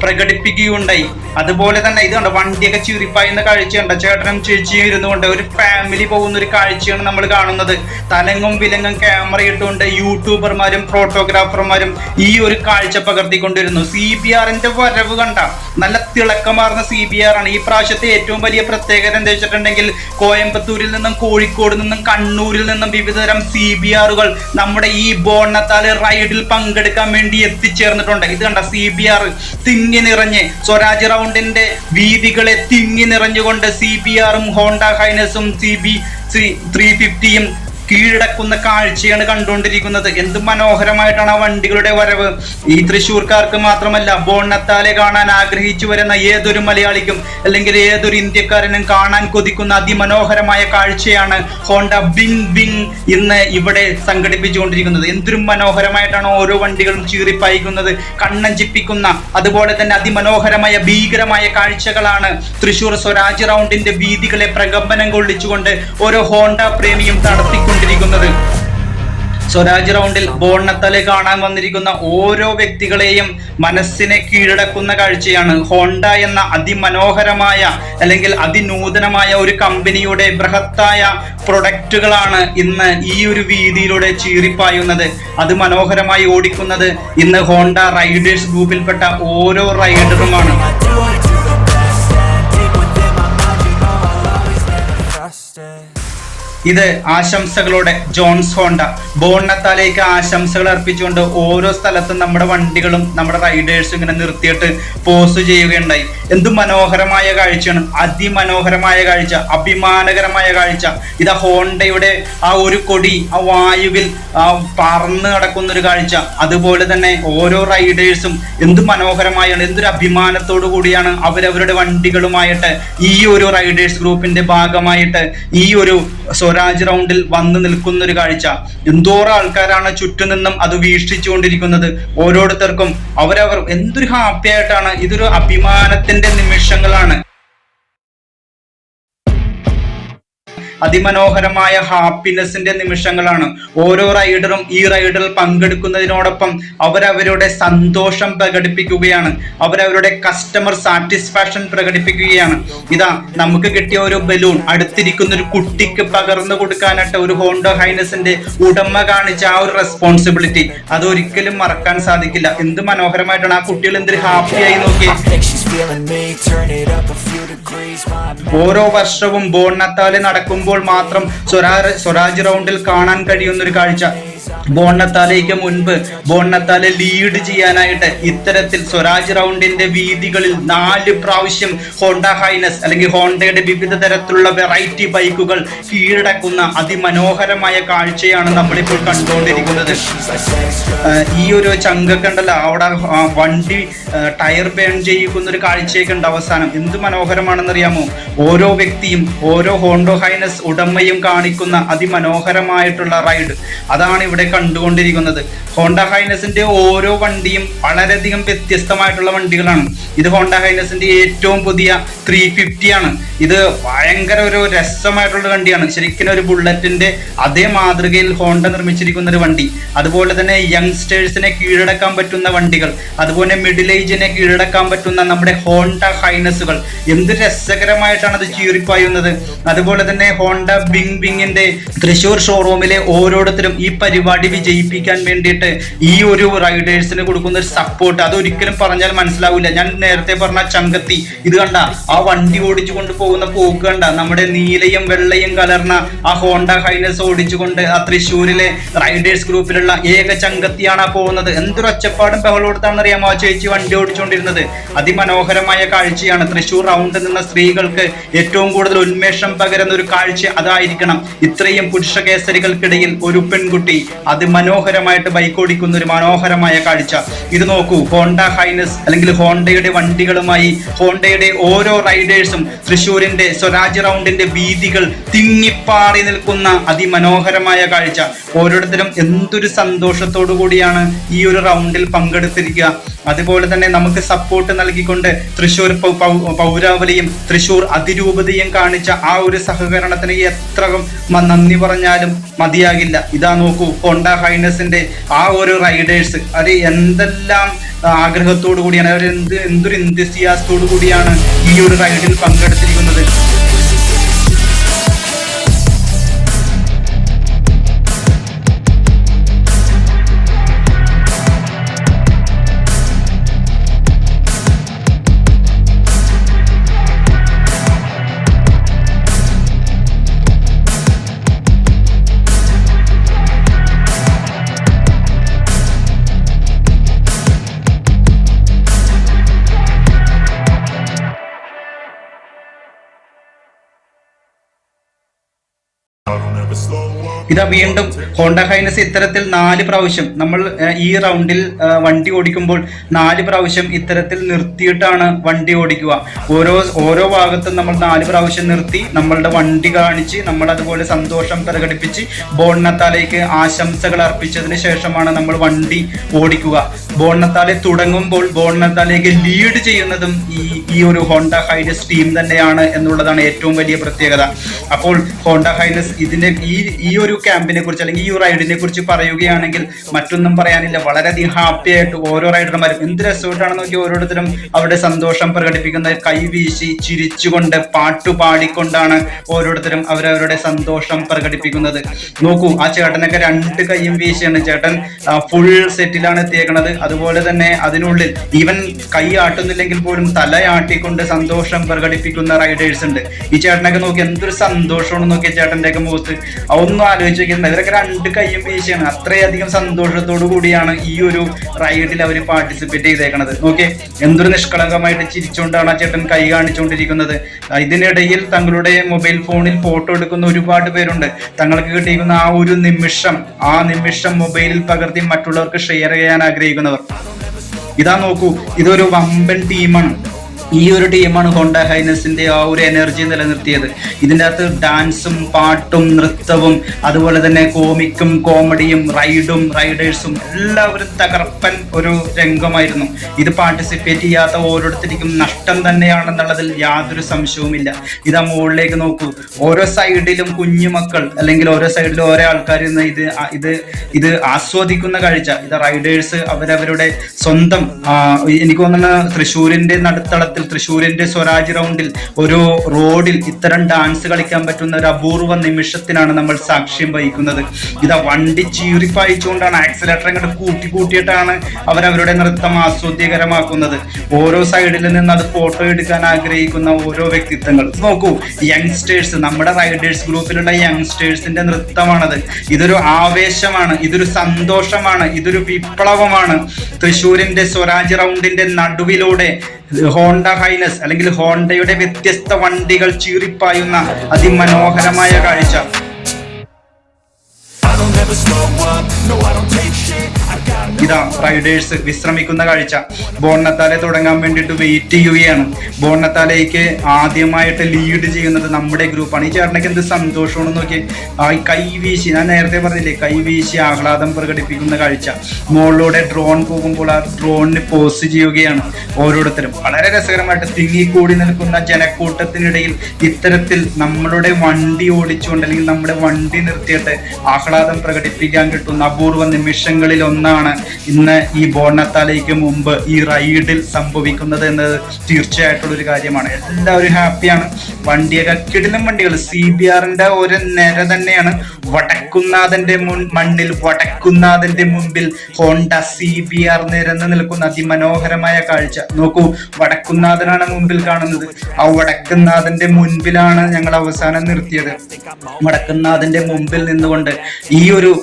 പ്രകടിപ്പിക്കുകയുണ്ടായി. അതുപോലെ തന്നെ ഇത് കണ്ടോ, വണ്ടിയൊക്കെ ചീറിപ്പായുന്ന കാഴ്ചയുണ്ട്. ചേട്ടനും ചേച്ചിയും ഇരുന്നുകൊണ്ട് ഒരു ഫാമിലി പോകുന്ന ഒരു കാഴ്ചയാണ് നമ്മൾ കാണുന്നത്. തലങ്ങും വിലങ്ങും ക്യാമറ ഇട്ടുകൊണ്ട് യൂട്യൂബർമാരും ഫോട്ടോഗ്രാഫർമാരും ഈ ഒരു കാഴ്ച പകർത്തിക്കൊണ്ടിരുന്നു. CBRന്റെ വരവ് കണ്ട, നല്ല തിളക്കമാർന്ന CBR ആണ്. ഈ പ്രാവശ്യത്തെ ഏറ്റവും വലിയ പ്രത്യേകത എന്താ വെച്ചിട്ടുണ്ടെങ്കിൽ, കോയമ്പത്തൂരിൽ നിന്നും കോഴിക്കോട് നിന്നും കണ്ണൂരിൽ നിന്നും വിവിധതരം CBRകൾ നമ്മുടെ ഈ ബോണത്താല് റൈഡിൽ പങ്കെടുക്കാൻ വേണ്ടി എത്തിച്ചേർന്നിട്ടുണ്ട്. ഇത് കണ്ട, CBR തിങ്ങി നിറഞ്ഞ് സ്വരാജ് റൗണ്ടിന്റെ വീതികളെ തിങ്ങി നിറഞ്ഞുകൊണ്ട് CBRും ഹോണ്ട ഹൈനസും CB350യും കീഴടക്കുന്ന കാഴ്ചയാണ് കണ്ടുകൊണ്ടിരിക്കുന്നത്. എന്ത് മനോഹരമായിട്ടാണ് ആ വണ്ടികളുടെ വരവ്. ഈ തൃശ്ശൂർക്കാർക്ക് മാത്രമല്ല, ബോണത്താലെ കാണാൻ ആഗ്രഹിച്ചു വരുന്ന ഏതൊരു മലയാളിക്കും അല്ലെങ്കിൽ ഏതൊരു ഇന്ത്യക്കാരനും കാണാൻ കൊതിക്കുന്ന അതിമനോഹരമായ കാഴ്ചയാണ് ഹോണ്ട ബിങ് ഇന്ന് ഇവിടെ സംഘടിപ്പിച്ചുകൊണ്ടിരിക്കുന്നത്. എന്തൊരു മനോഹരമായിട്ടാണ് ഓരോ വണ്ടികളും ചീറിപ്പായിക്കുന്നത്, കണ്ണഞ്ചിപ്പിക്കുന്ന അതുപോലെ തന്നെ അതിമനോഹരമായ ഭീകരമായ കാഴ്ചകളാണ് തൃശ്ശൂർ സ്വരാജ് റൗണ്ടിന്റെ വീതികളെ പ്രകമ്പനം കൊള്ളിച്ചുകൊണ്ട് ഓരോ ഹോണ്ട പ്രേമിയും നടത്തിക്കൊണ്ടിരിക്കുന്നത്. സ്വരാജ് റൗണ്ടിൽ ബോണത്താലെ കാണാൻ വന്നിരിക്കുന്ന ഓരോ വ്യക്തികളെയും മനസ്സിനെ കീഴടക്കുന്ന കാഴ്ചയാണ്. ഹോണ്ട എന്ന അതിമനോഹരമായ അല്ലെങ്കിൽ അതിനൂതനമായ ഒരു കമ്പനിയുടെ ബൃഹത്തായ പ്രൊഡക്റ്റുകളാണ് ഇന്ന് ഈ ഒരു വീതിയിലൂടെ ചീറിപ്പായുന്നത്. അത് മനോഹരമായി ഓടിക്കുന്നത് ഇന്ന് ഹോണ്ട റൈഡേഴ്സ് ഗ്രൂപ്പിൽപ്പെട്ട ഓരോ റൈഡറുമാണ്. ഇത് ആശംസകളോടെ ജോൺസ് ഹോണ്ട ബോണത്താലേക്ക് ആശംസകൾ അർപ്പിച്ചുകൊണ്ട് ഓരോ സ്ഥലത്തും നമ്മുടെ വണ്ടികളും നമ്മുടെ റൈഡേഴ്സും ഇങ്ങനെ നിർത്തിയിട്ട് പോസ്റ്റ് ചെയ്യുകയുണ്ടായി. എന്ത് മനോഹരമായ കാഴ്ചയാണ്, അതിമനോഹരമായ കാഴ്ച, അഭിമാനകരമായ കാഴ്ച. ഇത് ഹോണ്ടയുടെ ആ ഒരു കൊടി ആ വായുവിൽ പറന്ന് നടക്കുന്ന ഒരു കാഴ്ച. അതുപോലെ തന്നെ ഓരോ റൈഡേഴ്സും എന്ത് മനോഹരമായാണ്, എന്തൊരു അഭിമാനത്തോടു കൂടിയാണ് അവരവരുടെ വണ്ടികളുമായിട്ട് ഈ ഒരു റൈഡേഴ്സ് ഗ്രൂപ്പിന്റെ ഭാഗമായിട്ട് ഈ ഒരു സ്വരാജ് റൗണ്ടിൽ വന്നു നിൽക്കുന്ന ഒരു കാഴ്ച. എന്തോരം ആൾക്കാരാണ് ചുറ്റും നിന്നും അത് വീക്ഷിച്ചുകൊണ്ടിരിക്കുന്നത്. ഓരോരുത്തർക്കും അവരവർ എന്തൊരു ഹാപ്പി ആയിട്ടാണ്. ഇതൊരു അഭിമാനത്തിന്റെ നിമിഷങ്ങളാണ്. അതിമനോഹരമായ ഹാപ്പിനെസിന്റെ നിമിഷങ്ങളാണ്. ഓരോ റൈഡറും ഈ റൈഡിൽ പങ്കെടുക്കുന്നതിനോടൊപ്പം അവരവരുടെ സന്തോഷം പ്രകടിപ്പിക്കുകയാണ്, അവരവരുടെ കസ്റ്റമർ സാറ്റിസ്ഫാക്ഷൻ പ്രകടിപ്പിക്കുകയാണ്. ഇതാ നമുക്ക് കിട്ടിയ ഒരു ബലൂൺ അടുത്തിരിക്കുന്ന ഒരു കുട്ടിക്ക് പകർന്നു കൊടുക്കാനായിട്ട് ഒരു ഹോണ്ട ഹൈനസിന്റെ ഉടമ കാണിച്ച ആ ഒരു റെസ്പോൺസിബിലിറ്റി അതൊരിക്കലും മറക്കാൻ സാധിക്കില്ല. എന്ത് മനോഹരമായിട്ടാണ് ആ കുട്ടികൾ എന്തൊരു ഹാപ്പിയായി നോക്കി. ഓരോ വർഷവും ബോണത്താലെ നടക്കുമ്പോൾ മാത്രം സ്വരാജ് റൗണ്ടിൽ കാണാൻ കഴിയുന്ന ഒരു കാഴ്ച. ബോണത്താലേക്ക് മുൻപ് ബോണത്താലെ ലീഡ് ചെയ്യാനായിട്ട് ഇത്തരത്തിൽ സ്വരാജ് റൗണ്ടിന്റെ വീതികളിൽ 4 പ്രാവശ്യം ഹോണ്ട ഹൈനസ് അല്ലെങ്കിൽ ഹോണ്ടയുടെ വിവിധ തരത്തിലുള്ള വെറൈറ്റി ബൈക്കുകൾ കീഴടക്കുന്ന അതിമനോഹരമായ കാഴ്ചയാണ് നമ്മളിപ്പോൾ കണ്ടുകൊണ്ടിരിക്കുന്നത്. ഈ ഒരു ചങ്കൊക്കെ ഉണ്ടല്ലോ, അവിടെ വണ്ടി ടയർ ബേൺ ചെയ്യിക്കുന്ന ഒരു കാഴ്ചയൊക്കെ ഉണ്ട് അവസാനം. എന്ത് മനോഹരമാണെന്നറിയാമോ? ഓരോ വ്യക്തിയും ഓരോ ഹോണ്ട ഹൈനസ് ഉടമയും കാണിക്കുന്ന അതിമനോഹരമായിട്ടുള്ള റൈഡ് അതാണ് ഇവിടെ കണ്ടുകൊണ്ടിരിക്കുന്നത്. ഹോണ്ട ഹൈനസിന്റെ ഓരോ വണ്ടിയും വളരെയധികം വ്യത്യസ്തമായിട്ടുള്ള വണ്ടികളാണ്. ഇത് ഹോണ്ട ഹൈനസിന്റെ ഏറ്റവും പുതിയ 350 ആണ്. ഇത് ഭയങ്കര ഒരു രസമായിട്ടുള്ള വണ്ടിയാണ്. ശരിക്കും ഒരു ബുള്ളറ്റിന്റെ അതേ മാതൃകയിൽ ഹോണ്ട നിർമ്മിച്ചിരിക്കുന്ന ഒരു വണ്ടി. അതുപോലെ തന്നെ യങ്സ്റ്റേഴ്സിനെ കീഴടക്കാൻ പറ്റുന്ന വണ്ടികൾ, അതുപോലെ മിഡിൽ ഏജിനെ കീഴടക്കാൻ പറ്റുന്ന നമ്മുടെ ഹോണ്ട ഹൈനസുകൾ. എന്ത് രസകരമായിട്ടാണ് അത് ചീറിപ്പായുന്നത്. അതുപോലെ തന്നെ ഹോണ്ട ബിങ്ങിന്റെ തൃശ്ശൂർ ഷോറൂമിലെ ഓരോരുത്തരും ഈ പരിപാടി വിജയിപ്പിക്കാൻ വേണ്ടിയിട്ട് ഈ ഒരു റൈഡേഴ്സിന് കൊടുക്കുന്ന ഒരു സപ്പോർട്ട് അതൊരിക്കലും പറഞ്ഞാൽ മനസ്സിലാവില്ല. ഞാൻ നേരത്തെ പറഞ്ഞ ചങ്കത്തി ഇത് കണ്ട, ആ വണ്ടി ഓടിച്ചുകൊണ്ട് പോകുന്ന പോക്ക് കണ്ട, നമ്മുടെ നീലയും വെള്ളയും കലർന്ന ആ ഹോണ്ട ഹൈനസ് ഓടിച്ചുകൊണ്ട് ആ തൃശ്ശൂരിലെ റൈഡേഴ്സ് ഗ്രൂപ്പിലുള്ള ഏക ചങ്കത്തിയാണ് ആ പോകുന്നത്. എന്തൊരു ഒച്ചപ്പാടും ബഹളോടുത്താണെന്ന് അറിയാമോ ആ ചേച്ചി വണ്ടി ഓടിച്ചുകൊണ്ടിരുന്നത്. അതിമനോഹരമായ കാഴ്ചയാണ്. തൃശ്ശൂർ റൗണ്ടിൽ നിന്ന സ്ത്രീകൾക്ക് ഏറ്റവും കൂടുതൽ ഉന്മേഷം പകരുന്ന ഒരു കാഴ്ച കാഴ്ച അതായിരിക്കണം. ഇത്രയും പുരുഷ കേസരികൾക്കിടയിൽ ഒരു പെൺകുട്ടി അതിമനോഹരമായിട്ട് ബൈക്ക് ഓടിക്കുന്ന ഒരു മനോഹരമായ കാഴ്ച. ഇത് നോക്കൂ, ഹോണ്ട ഹൈനസ് അല്ലെങ്കിൽ ഹോണ്ടയുടെ വണ്ടികളുമായി ഹോണ്ടയുടെ ഓരോ റൈഡേഴ്സും തൃശ്ശൂരിന്റെ സ്വരാജ് റൗണ്ടിന്റെ വീതികൾ തിങ്ങിപ്പാറി നിൽക്കുന്ന അതിമനോഹരമായ കാഴ്ച. ഓരോരുത്തരും എന്തൊരു സന്തോഷത്തോടു കൂടിയാണ് ഈ ഒരു റൗണ്ടിൽ പങ്കെടുത്തിരിക്കുക. അതുപോലെ തന്നെ നമുക്ക് സപ്പോർട്ട് നൽകിക്കൊണ്ട് തൃശ്ശൂർ പൗരാവലിയും തൃശ്ശൂർ അതിരൂപതയും കാണിച്ച ആ ഒരു സഹകരണത്തിന് എത്ര നന്ദി പറഞ്ഞാലും മതിയാകില്ല. ഇതാ നോക്കൂ, ഹോണ്ട ഹൈനസിന്റെ ആ ഒരു റൈഡേഴ്സ് അത് എന്തെല്ലാം ആഗ്രഹത്തോടു കൂടിയാണ്, അവർ എന്തൊരു എന്തുസിയാസത്തോടു കൂടിയാണ് ഈ ഒരു റൈഡിൽ പങ്കെടുത്തിരിക്കുന്നത്. ഇതാ വീണ്ടും ഹോണ്ട ഹൈനസ് ഇത്തരത്തിൽ 4 പ്രാവശ്യം നമ്മൾ ഈ റൗണ്ടിൽ വണ്ടി ഓടിക്കുമ്പോൾ 4 പ്രാവശ്യം ഇത്തരത്തിൽ നിർത്തിയിട്ടാണ് വണ്ടി ഓടിക്കുക. ഓരോ ഭാഗത്തും നമ്മൾ 4 പ്രാവശ്യം നിർത്തി നമ്മളുടെ വണ്ടി കാണിച്ച് നമ്മൾ അതുപോലെ സന്തോഷം പ്രകടിപ്പിച്ച് ബോൺനത്താലേക്ക് ആശംസകൾ അർപ്പിച്ചതിന് ശേഷമാണ് നമ്മൾ വണ്ടി ഓടിക്കുക. ബോൺനത്താലെ തുടങ്ങുമ്പോൾ ബോൺനത്താലേക്ക് ലീഡ് ചെയ്യുന്നതും ഈ ഒരു ഹോണ്ട ഹൈനസ് ടീം തന്നെയാണ് എന്നുള്ളതാണ് ഏറ്റവും വലിയ പ്രത്യേകത. അപ്പോൾ ഹോണ്ട ഹൈനസ് ഈ ഒരു ക്യാമ്പിനെ കുറിച്ച് അല്ലെങ്കിൽ ഈ റൈഡിനെ കുറിച്ച് പറയുകയാണെങ്കിൽ മറ്റൊന്നും പറയാനില്ല. വളരെയധികം ഹാപ്പി ആയിട്ട് ഓരോ റൈഡർമാരും എന്ത് രസമായിട്ടാണെന്ന് നോക്കി ഓരോരുത്തരും അവരുടെ സന്തോഷം പ്രകടിപ്പിക്കുന്നത്. കൈവീശി ചിരിച്ചുകൊണ്ട് പാട്ടു പാടിക്കൊണ്ടാണ് ഓരോരുത്തരും അവരവരുടെ സന്തോഷം പ്രകടിപ്പിക്കുന്നത്. നോക്കൂ, ആ ചേട്ടനൊക്കെ 2 കൈയും വീശിയാണ്. ചേട്ടൻ ഫുൾ സെറ്റിലാണ് എത്തിയേക്കുന്നത്. അതുപോലെ തന്നെ അതിനുള്ളിൽ ഈവൻ കൈ ആട്ടുന്നില്ലെങ്കിൽ പോലും തലയാട്ടിക്കൊണ്ട് സന്തോഷം പ്രകടിപ്പിക്കുന്ന റൈഡേഴ്സ് ഉണ്ട്. ഈ ചേട്ടനൊക്കെ നോക്കി എന്തൊരു സന്തോഷമാണെന്ന് നോക്കിയ ചേട്ടൻ്റെയൊക്കെ മുഖത്ത്. ഒന്നും ആലോചിച്ച് നോക്കിയിട്ടുണ്ട്. ഇവരൊക്കെ 2 കൈയും വീശിയാണ്. അത്രയധികം സന്തോഷത്തോടു കൂടിയാണ് ഈ ഒരു റൈഡിൽ അവർ പാർട്ടിസിപ്പേറ്റ് ചെയ്തേക്കണത്. നോക്കിയേ, എന്തൊരു നിഷ്കളങ്കമായിട്ട് ചിരിച്ചുകൊണ്ടാണ് ആ ചേട്ടൻ കൈ കാണിച്ചുകൊണ്ടിരിക്കുന്നത്. ഇതിനിടയിൽ തങ്ങളുടെ മൊബൈൽ ഫോണിൽ ഫോട്ടോ എടുക്കുന്ന ഒരുപാട് പേരുണ്ട്. തങ്ങൾക്ക് കിട്ടിയിരിക്കുന്ന ആ നിമിഷം മൊബൈലിൽ പകർത്തി മറ്റുള്ളവർക്ക് ഷെയർ ചെയ്യാൻ ആഗ്രഹിക്കുന്നവർ. ഇതാ നോക്കൂ, ഇതൊരു വമ്പൻ ടീമാണ്. ഈ ഒരു ടീമാണ് ഹോണ്ട ഹൈനസിന്റെ ആ ഒരു എനർജി നിലനിർത്തിയത്. ഇതിൻ്റെ അകത്ത് ഡാൻസും പാട്ടും നൃത്തവും അതുപോലെ തന്നെ കോമിക്കും കോമഡിയും റൈഡും റൈഡേഴ്സും എല്ലാവരും തകർപ്പൻ ഒരു രംഗമായിരുന്നു. ഇത് പാർട്ടിസിപ്പേറ്റ് ചെയ്യാത്ത ഓരോരുത്തർക്കും നഷ്ടം തന്നെയാണെന്നുള്ളതിൽ യാതൊരു സംശയവുമില്ല. ഇതാ മുകളിലേക്ക് നോക്കൂ, ഓരോ സൈഡിലും കുഞ്ഞുമക്കൾ അല്ലെങ്കിൽ ഓരോ സൈഡിലും ഓരോ ആൾക്കാർ ഇത് ആസ്വദിക്കുന്ന കാഴ്ച. ഇത് റൈഡേഴ്സ് അവരവരുടെ സ്വന്തം എനിക്ക് തോന്നുന്ന തൃശ്ശൂരിന്റെ നടുത്തളത്തിൽ തൃശ്ശൂരിന്റെ സ്വരാജ് റൗണ്ടിൽ ഒരു റോഡിൽ ഇത്തരം ഡാൻസ് കളിക്കാൻ പറ്റുന്ന ഒരു അപൂർവ നിമിഷത്തിനാണ് നമ്മൾ സാക്ഷ്യം വഹിക്കുന്നത്. ഇതാ വണ്ടി ചീറിപ്പായിച്ചുകൊണ്ടാണ് ആക്സിലേറ്റർ അങ്ങോട്ട് കൂട്ടിയിട്ടാണ് അവരവരുടെ നൃത്തം ആസ്വാദ്യകരമാക്കുന്നത്. ഓരോ സൈഡിൽ നിന്ന് അത് ഫോട്ടോ എടുക്കാൻ ആഗ്രഹിക്കുന്ന ഓരോ വ്യക്തിത്വങ്ങൾ. നോക്കൂ, യങ്സ്റ്റേഴ്സ്, നമ്മുടെ റൈഡേഴ്സ് ഗ്രൂപ്പിലുള്ള യങ്സ്റ്റേഴ്സിന്റെ നൃത്തമാണത്. ഇതൊരു ആവേശമാണ്, ഇതൊരു സന്തോഷമാണ്, ഇതൊരു വിപ്ലവമാണ്. തൃശ്ശൂരിന്റെ സ്വരാജ് റൗണ്ടിന്റെ നടുവിലൂടെ ഹോണ്ട ഹൈനസ് അല്ലെങ്കിൽ ഹോണ്ടയുടെ വ്യത്യസ്ത വണ്ടികൾ ചീറിപ്പായുന്ന അതിമനോഹരമായ കാഴ്ച. ഇതാ റൈഡേഴ്സ് വിശ്രമിക്കുന്ന കാഴ്ച. ബോൺനത്താലെ തുടങ്ങാൻ വേണ്ടിയിട്ട് വെയിറ്റ് ചെയ്യുകയാണ്. ബോൺനത്താലേക്ക് ആദ്യമായിട്ട് ലീഡ് ചെയ്യുന്നത് നമ്മുടെ ഗ്രൂപ്പാണ്. ഈ ചേട്ടനൊക്കെ എന്ത് സന്തോഷമാണെന്ന് നോക്കി. കൈവീശി, ഞാൻ നേരത്തെ പറഞ്ഞില്ലേ, കൈവീശി ആഹ്ലാദം പ്രകടിപ്പിക്കുന്ന കാഴ്ച. മുകളിലൂടെ ഡ്രോൺ പോകുമ്പോൾ ആ ഡ്രോണിന് പോസ്റ്റ് ചെയ്യുകയാണ് ഓരോരുത്തരും. വളരെ രസകരമായിട്ട് തിങ്ങിക്കൂടി നിൽക്കുന്ന ജനക്കൂട്ടത്തിനിടയിൽ ഇത്തരത്തിൽ നമ്മളുടെ വണ്ടി ഓടിച്ചുകൊണ്ട് അല്ലെങ്കിൽ നമ്മുടെ വണ്ടി നിർത്തിയിട്ട് ആഹ്ലാദം പ്രകടിപ്പിക്കാൻ കിട്ടുന്ന അപൂർവ നിമിഷങ്ങളിൽ ഒന്നാണ് ഇന്ന് ഈ ബോൺനത്താലേക്ക് മുമ്പ് ഈ റൈഡിൽ സംഭവിക്കുന്നത് എന്നത് തീർച്ചയായിട്ടുള്ളൊരു കാര്യമാണ്. എല്ലാവരും ഹാപ്പിയാണ്. വണ്ടിയൊക്കെ കിടിലം വണ്ടികൾ. CBRന്റെ ഒരു നിര തന്നെയാണ്. വടക്കുന്നാഥന്റെ മണ്ണിൽ വടക്കുന്നാഥന്റെ മുമ്പിൽ ഹോണ്ട CBR നിരന്ന് നിൽക്കുന്ന അതിമനോഹരമായ കാഴ്ച. നോക്കൂ, വടക്കുന്നാഥനാണ് മുമ്പിൽ കാണുന്നത്. ആ വടക്കുന്നാഥന്റെ മുൻപിലാണ് ഞങ്ങൾ അവസാനം നിർത്തിയത്. വടക്കുന്നാഥന്റെ മുമ്പിൽ നിന്നുകൊണ്ട് ഈ ഒരു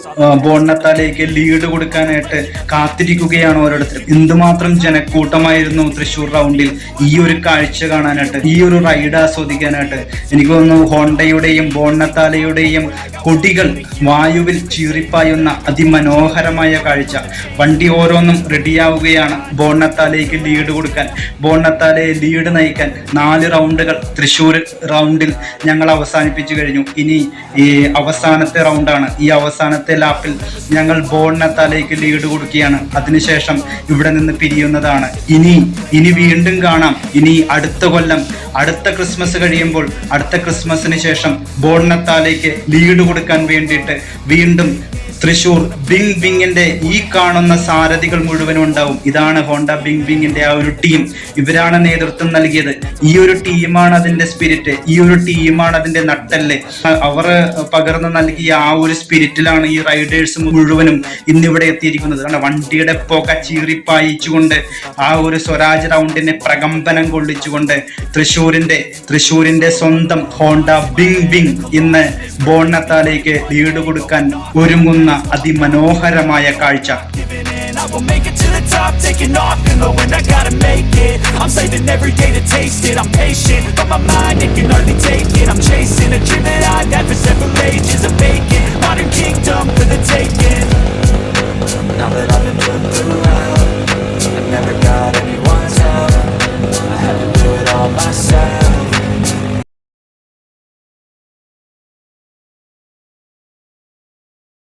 ബോൺനത്താലേക്ക് ലീഡ് കൊടുക്കാനായിട്ട് കാത്തിരിക്കുകയാണ് ഓരോരുത്തരും. എന്തുമാത്രം ജനക്കൂട്ടമായിരുന്നു തൃശ്ശൂർ റൗണ്ടിൽ ഈ ഒരു കാഴ്ച കാണാനായിട്ട്, ഈ ഒരു റൈഡ് ആസ്വദിക്കാനായിട്ട്. എനിക്ക് തോന്നുന്നു ഹോണ്ടയുടെയും ബോണ്ണത്താലയുടെയും കൊടികൾ വായുവിൽ ചീറിപ്പായുന്ന അതിമനോഹരമായ കാഴ്ച. വണ്ടി ഓരോന്നും റെഡിയാവുകയാണ് ബോണ്ണത്താലയ്ക്ക് ലീഡ് കൊടുക്കാൻ, ബോണ്ണത്താലയെ ലീഡ് നയിക്കാൻ. 4 റൗണ്ടുകൾ തൃശ്ശൂർ റൗണ്ടിൽ ഞങ്ങൾ അവസാനിപ്പിച്ചു കഴിഞ്ഞു. ഇനി ഈ അവസാനത്തെ റൗണ്ടാണ്. ഈ അവസാനത്തെ ലാപ്പിൽ ഞങ്ങൾ ബോണ്ണത്താലയ്ക്ക് ലീഡ് കൊടുക്കുകയാണ്. അതിനുശേഷം ഇവിടെ നിന്ന് പിരിയുന്നതാണ്. ഇനി വീണ്ടും കാണാം. ഇനി അടുത്ത കൊല്ലം, അടുത്ത ക്രിസ്മസ് കഴിയുമ്പോൾ, അടുത്ത ക്രിസ്മസിന് ശേഷം ബോണ്ണത്താലയ്ക്ക് ലീഡ് കൊടുക്കാൻ വേണ്ടിയിട്ട് വീണ്ടും തൃശ്ശൂർ ബിങ് ബിങ്ങിന്റെ ഈ കാണുന്ന സാരഥികൾ മുഴുവനും ഉണ്ടാവും. ഇതാണ് ഹോണ്ട ബിങ് ബിങ്ങിന്റെ ആ ഒരു ടീം. ഇവരാണ് നേതൃത്വം നൽകിയത്. ഈ ഒരു ടീമാണ് അതിന്റെ സ്പിരിറ്റ്, ഈ ഒരു ടീമാണ് അതിന്റെ നട്ടെല്ല്. അവർ പകർന്നു നൽകിയ ആ ഒരു സ്പിരിറ്റിലാണ് ഈ റൈഡേഴ്സ് മുഴുവനും ഇന്നിവിടെ എത്തിയിരിക്കുന്നത്. കാരണം വണ്ടിയുടെ പുക ചീറിപ്പായിച്ചുകൊണ്ട് ആ ഒരു സ്വരാജ് റൗണ്ടിനെ പ്രകമ്പനം കൊള്ളിച്ചുകൊണ്ട് തൃശ്ശൂരിന്റെ സ്വന്തം ഹോണ്ട ബിങ് ബിങ് ഇന്ന് ബോണ്ണത്താലേക്ക് ലീഡ് കൊടുക്കാൻ ഒരുങ്ങുന്ന അതിമനോഹരമായ കാഴ്ച. I will make it to the top, taking off and low and I gotta make it. I'm saving every day to taste it. I'm patient, but my mind, it can hardly take it. I'm chasing a dream that I've had for several ages of vacant.